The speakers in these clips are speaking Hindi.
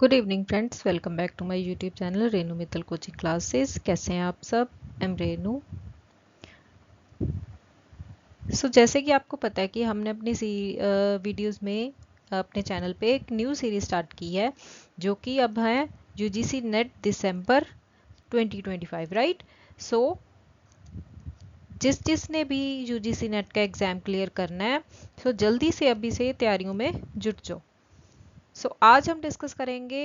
Good evening friends, welcome back to my YouTube channel Renu Mittal coaching classes. कैसे हैं आप सब? I am Renu. जैसे कि आपको पता है कि हमने अपनी वीडियोस में अपने चैनल पे एक न्यू सीरीज स्टार्ट की है जो कि अब है यूजीसी नेट दिसंबर 2025, राइट। सो जिसने भी यूजीसी नेट का एग्ज़ाम क्लियर करना है जल्दी से अभी से तैयारियों में जुट जाओ। आज हम डिस्कस करेंगे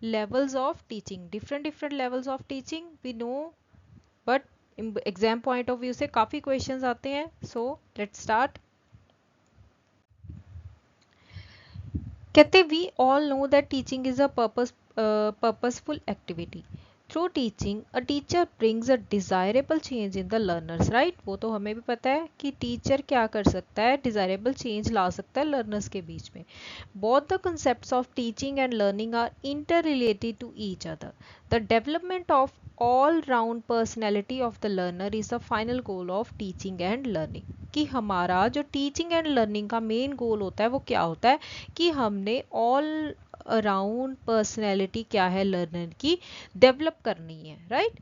levels of teaching, different levels of teaching we know, but exam point of view से काफी क्वेश्चंस आते हैं। So let's start. कहते we all know that teaching is a purposeful activity. Through teaching, a teacher brings a desirable change in the learners, right? वो तो हमें भी पता है कि टीचर क्या कर सकता है, डिजायरेबल चेंज ला सकता है लर्नर्स के बीच में। Both the concepts of teaching and learning are interrelated to each other. The development of all-round personality of the learner is the final goal of teaching and learning. कि हमारा जो टीचिंग एंड लर्निंग का मेन गोल होता है वो क्या होता है कि हमने ऑल अराउंड पर्सनैलिटी क्या है लर्नर की डेवलप करनी है, राइट।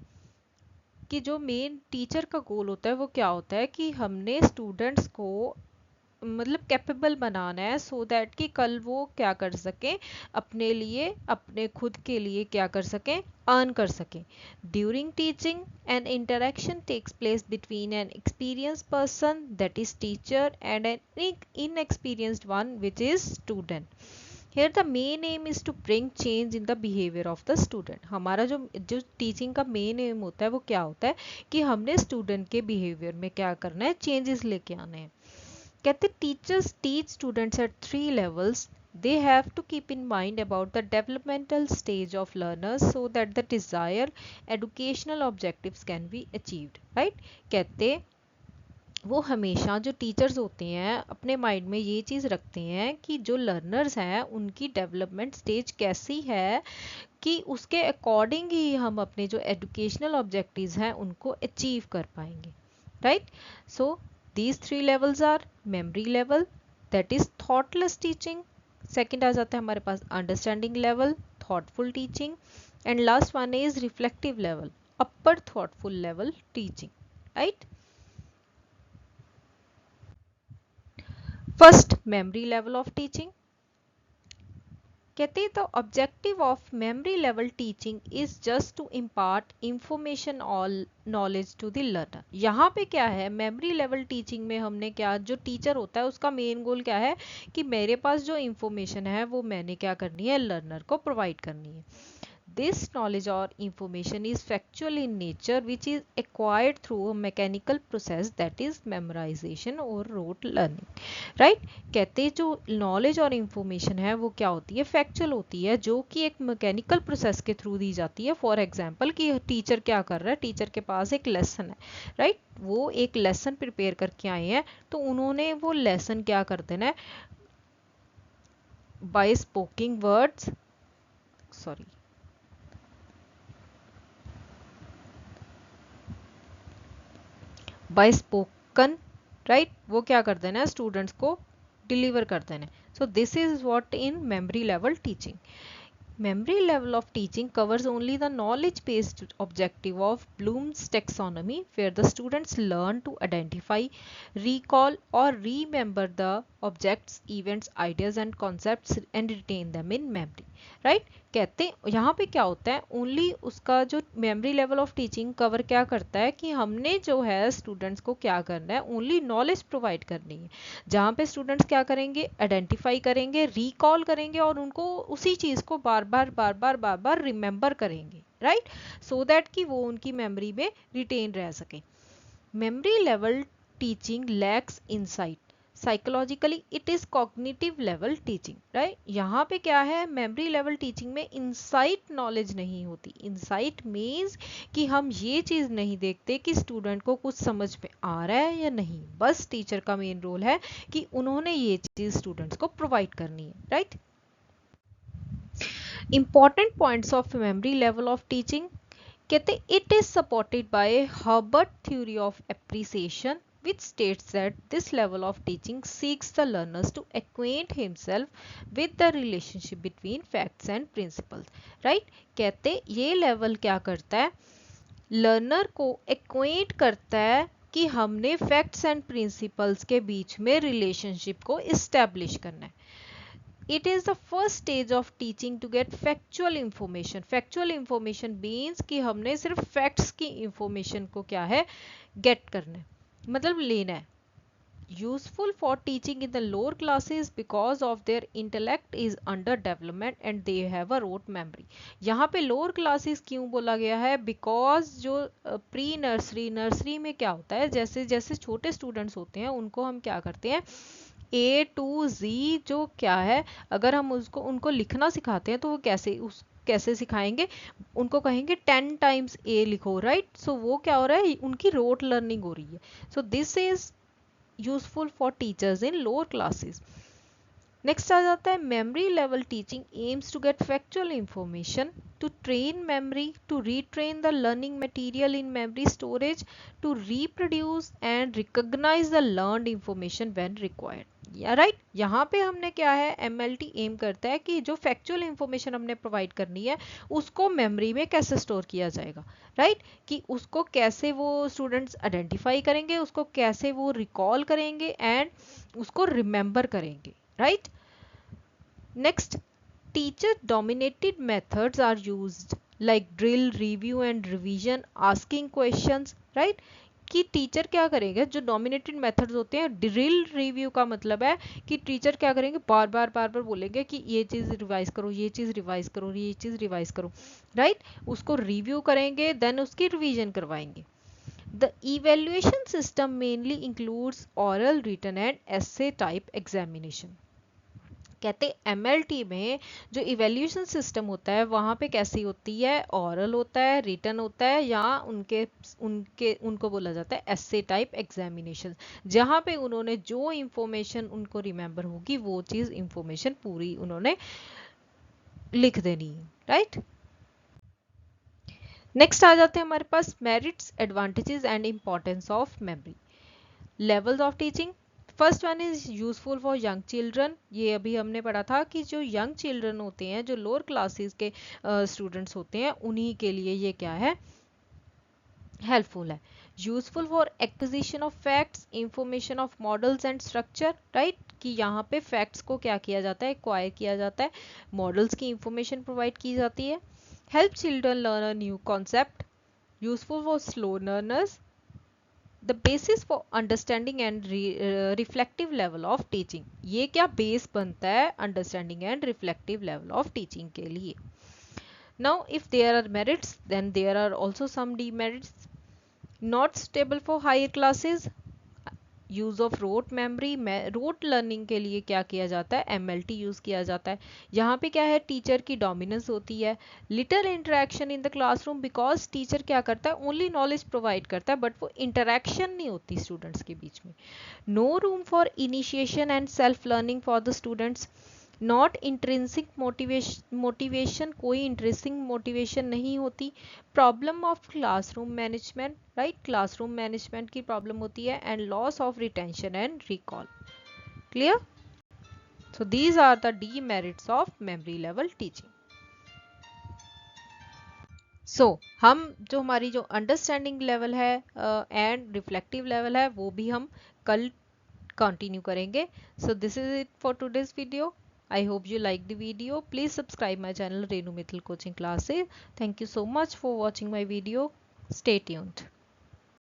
कि जो मेन टीचर का गोल होता है वो क्या होता है कि हमने स्टूडेंट्स को मतलब कैपेबल बनाना है सो दैट कि कल वो क्या कर सकें, अपने लिए अपने खुद के लिए क्या कर सकें, अर्न कर सकें। During teaching an interaction takes place between an experienced person that is teacher and an inexperienced one which is student. Here the main aim is to bring change in the behavior of the student. हमारा जो टीचिंग का मेन एम होता है वो क्या होता है कि हमने स्टूडेंट के बिहेवियर में क्या करना है, चेंजेस लेके आने हैं। कहते teachers teach students at 3 levels. They have to keep in mind about the developmental stage of learners so that the desired educational objectives can be achieved, right? कहते वो हमेशा जो टीचर्स होते हैं अपने माइंड में ये चीज़ रखते हैं कि जो लर्नर्स हैं उनकी डेवलपमेंट स्टेज कैसी है कि उसके अकॉर्डिंग ही हम अपने जो एजुकेशनल ऑब्जेक्टिव्स हैं उनको अचीव कर पाएंगे, right. So these 3 levels are memory level, that is thoughtless teaching. Second आ जाता है हमारे पास understanding level, thoughtful teaching, and last one is reflective level, upper thoughtful level teaching, right. First, memory level of teaching. कहते हैं तो objective of memory level teaching is just to impart information all knowledge to the learner. यहाँ पे क्या है, मेमोरी लेवल टीचिंग में हमने क्या, जो टीचर होता है उसका मेन गोल क्या है कि मेरे पास जो इंफॉर्मेशन है वो मैंने क्या करनी है, लर्नर को प्रोवाइड करनी है। This knowledge or information is factual in nature which is acquired through a mechanical process that is memorization or rote learning, right। कहते हैं जो नॉलेज और इंफॉर्मेशन है वो क्या होती है, फैक्चुअल होती है, जो कि एक मैकेनिकल प्रोसेस के थ्रू दी जाती है। फॉर एग्जांपल कि टीचर क्या कर रहा है, टीचर के पास एक लेसन है, राइट। वो एक लेसन प्रिपेयर करके आए हैं तो उन्होंने वो लेसन क्या कर देना है, by speaking words, sorry by spoken, right, वो क्या कर देना है, स्टूडेंट्स को डिलीवर कर देना है। So this is what in memory level teaching. Memory level of teaching covers only the knowledge-based objective of Bloom's taxonomy, where the students learn to identify, recall, or remember the objects, events, ideas, and concepts and retain them in memory. Right? कहते हैं यहाँ पे क्या होता है, ओनली उसका जो memory level of teaching cover क्या करता है कि हमने जो है स्टूडेंट्स को क्या करना है, ओनली नॉलेज प्रोवाइड करनी है, जहाँ पे स्टूडेंट्स क्या करेंगे, आइडेंटिफाई करेंगे, रिकॉल करेंगे और उनको उसी चीज़ को बार बार रिमेंबर करेंगे, राइट, सो दैट कि वो उनकी मेमोरी में रिटेन रह सके। Memory level teaching lakhs insight, psychologically it is cognitive level teaching, right. यहाँ पे क्या है, मेमोरी लेवल टीचिंग में इंसाइट नॉलेज नहीं होती। इंसाइट मीन्स कि हम ये चीज नहीं देखते कि स्टूडेंट को कुछ समझ में आ रहा है या नहीं, बस टीचर का मेन रोल है कि उन्होंने ये चीज स्टूडेंट्स को प्रोवाइड करनी है, right. Important points of memory level of teaching, कहते it is supported by Herbart theory of appreciation which states that this level of teaching seeks the learners to acquaint himself with the relationship between facts and principles. Right? कहते ये level क्या करता है, लर्नर को एक्वेंट करता है कि हमने फैक्ट्स एंड प्रिंसिपल्स के बीच में रिलेशनशिप को इस्टेब्लिश करना है. It is the first stage of teaching to get factual information. Factual information means कि हमने सिर्फ फैक्ट्स की इंफॉर्मेशन को क्या है, गेट करना है, मतलब लेना है. Useful for teaching in the lower classes because of their intellect is under development and they have a rote memory. यहाँ पे lower classes क्यों बोला गया है, because जो प्री नर्सरी, नर्सरी में क्या होता है, जैसे जैसे छोटे स्टूडेंट्स होते हैं उनको हम क्या करते हैं, A to Z जो क्या है, अगर हम उसको उनको लिखना सिखाते हैं तो वो कैसे सिखाएंगे, उनको कहेंगे 10 टाइम्स A लिखो, राइट. सो वो क्या हो रहा है, उनकी रोट लर्निंग हो रही है. So this is useful for teachers in lower classes. Next आ जाता है memory level teaching aims to get factual information, to train memory, to retain the learning material in memory storage, to reproduce and recognise the learned information when required. या राइट, यहाँ पे हमने क्या है, एमएलटी एम करता है कि जो फैक्चुअल इंफॉर्मेशन हमने प्रोवाइड करनी है उसको मेमोरी में कैसे स्टोर किया जाएगा, राइट. कि उसको कैसे वो स्टूडेंट्स आइडेंटिफाई करेंगे, उसको कैसे वो रिकॉल करेंगे एंड उसको रिमेंबर करेंगे, right. Next, teacher dominated methods are used like drill, review and revision, asking questions, right. कि टीचर क्या करेंगे, जो डोमिनेटेड मेथड्स होते हैं, ड्रिल रिव्यू का मतलब है कि टीचर क्या करेंगे, बार बार बोलेंगे कि ये चीज़ रिवाइज करो, ये चीज़ रिवाइज करो, ये चीज़ रिवाइज करो, राइट. उसको रिव्यू करेंगे, देन उसकी रिवीजन करवाएंगे. The evaluation system mainly includes oral, written and essay type examination. कहते एमएलटी में जो इवेल्यूशन सिस्टम होता है वहाँ पे कैसी होती है, ऑरल होता है, रिटन होता है, या उनको बोला जाता है एसे टाइप एग्जामिनेशन, जहाँ पे उन्होंने जो इंफॉर्मेशन उनको रिमेंबर होगी वो चीज़ इंफॉर्मेशन पूरी उन्होंने लिख देनी है, राइट. नेक्स्ट आ जाते हैं हमारे पास merits, advantages and importance of memory. Levels of teaching. First one is useful for young children. ये अभी हमने पढ़ा था कि जो यंग चिल्ड्रन होते हैं, जो लोअर क्लासेस के स्टूडेंट्स होते हैं, उन्हीं के लिए ये क्या है, हेल्पफुल है. Useful for acquisition of facts, information of models and structure, right. कि यहाँ पे फैक्ट्स को क्या किया जाता है, एक्वायर किया जाता है, मॉडल्स की इंफॉर्मेशन प्रोवाइड की जाती है. Help children learn a new concept. Useful for slow learners. The basis for understanding and reflective level of teaching. ये क्या बेस बनता है understanding and reflective level of teaching के लिए. Now if there are merits, then there are also some demerits. Not suitable for higher classes. Use of rote memory. Rote learning के लिए क्या किया जाता है, एमएलटी यूज़ किया जाता है. यहाँ पे क्या है, टीचर की डोमिनेंस होती है. Little interaction in the classroom, because teacher क्या करता है, ओनली नॉलेज प्रोवाइड करता है, बट वो इंटरेक्शन नहीं होती स्टूडेंट्स के बीच में. No room for initiation and self learning for the students. Not intrinsic motivation, कोई इंट्रिंसिक मोटिवेशन नहीं होती. Problem of classroom management, right. Classroom management की प्रॉब्लम होती है. And loss of retention and recall. Clear. So these are the demerits of memory level teaching. So हम जो हमारी जो अंडरस्टैंडिंग लेवल है एंड रिफ्लेक्टिव लेवल है वो भी हम कल कंटिन्यू करेंगे. So this is it for today's video. I hope you liked the video. Please subscribe my channel Renu Mithil Coaching Classes. Thank you so much for watching my video. Stay tuned.